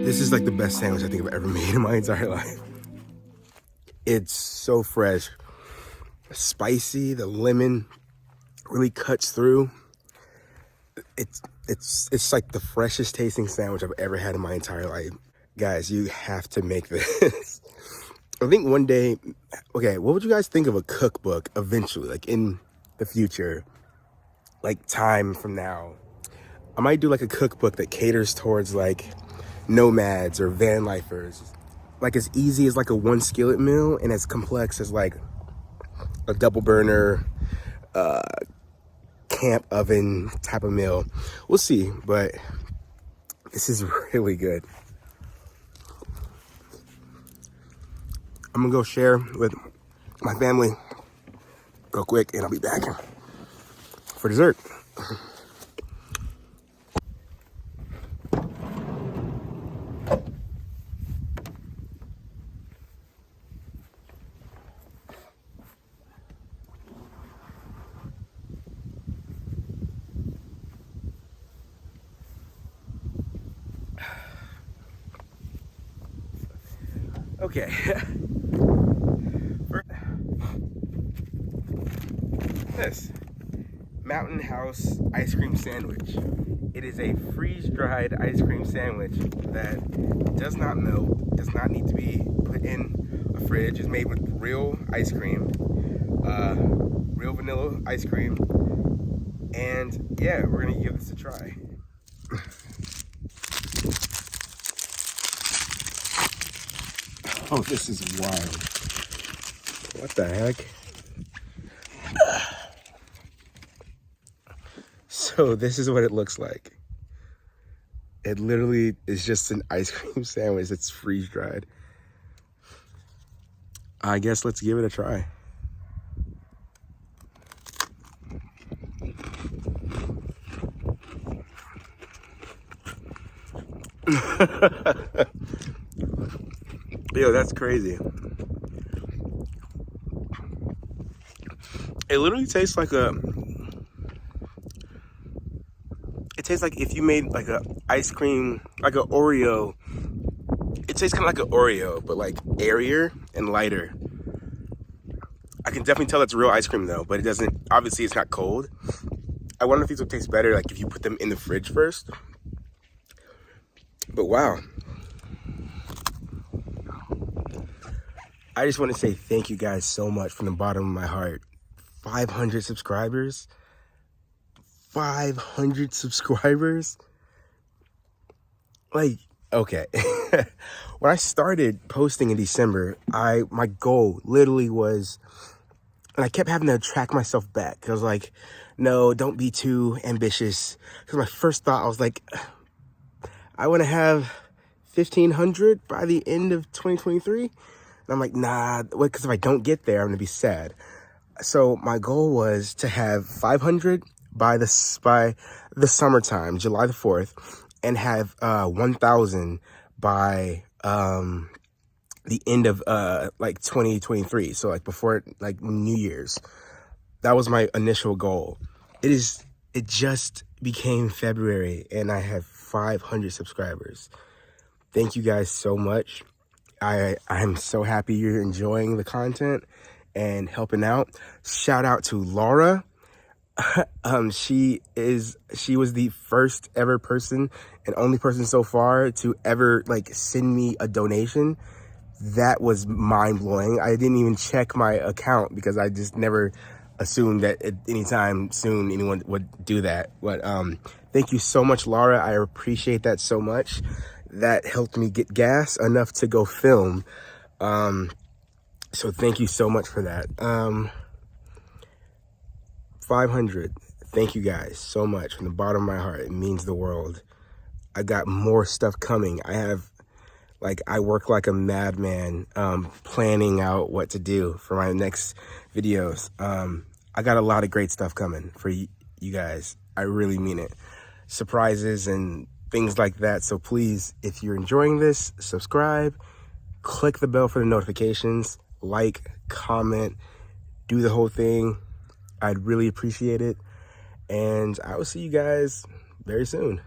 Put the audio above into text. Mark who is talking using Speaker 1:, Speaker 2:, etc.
Speaker 1: This is like the best sandwich I think I've ever made in my entire life. It's so fresh, spicy. The lemon really cuts through. It's like the freshest tasting sandwich I've ever had in my entire life. Guys, you have to make this. I think one day, okay, what would you guys think of a cookbook eventually, like in the future, like time from now? I might do like a cookbook that caters towards like nomads or van lifers, like as easy as like a one skillet meal and as complex as like a double burner camp oven type of meal. We'll see, but this is really good. I'm gonna go share with my family real quick and I'll be back for dessert. Okay. This Mountain House ice cream sandwich. It is a freeze-dried ice cream sandwich that does not melt, does not need to be put in a fridge. It's made with real ice cream, real vanilla ice cream, and yeah, we're gonna give this a try. Oh, this is wild. What the heck? So this is what it looks like. It literally is just an ice cream sandwich that's freeze-dried. I guess let's give it a try. Yo, that's crazy. It literally tastes like it tastes like if you made like a ice cream, like an Oreo. It tastes kind of like an Oreo, but like airier and lighter. I can definitely tell it's real ice cream though, but it doesn't, obviously it's not cold. I wonder if these would taste better like if you put them in the fridge first. But wow. I just want to say thank you guys so much from the bottom of my heart. 500 subscribers. 500 subscribers. Like, okay. When I started posting in December, my goal literally was, and I kept having to track myself back. I was like, no, don't be too ambitious. Because my first thought, I was like, I want to have 1,500 by the end of 2023. And I'm like, nah, because if I don't get there, I'm going to be sad. So my goal was to have 500 by the summertime, July the 4th, and have 1,000 by the end of like 2023. So like before like New Year's. That was my initial goal. It just became February and I have 500 subscribers. Thank you guys so much. I'm so happy you're enjoying the content and helping out. Shout out to Laura. She was the first ever person and only person so far to ever like send me a donation. That was mind blowing. I didn't even check my account because I just never assumed that at any time soon anyone would do that. But thank you so much, Laura. I appreciate that so much. That helped me get gas enough to go film. So thank you so much for that. 500. Thank you guys so much from the bottom of my heart. It means the world. I got more stuff coming. I work like a madman planning out what to do for my next videos. I got a lot of great stuff coming for you guys. I really mean it. Surprises and things like that. So please, if you're enjoying this, subscribe, click the bell for the notifications, like, comment, do the whole thing. I'd really appreciate it. And I will see you guys very soon.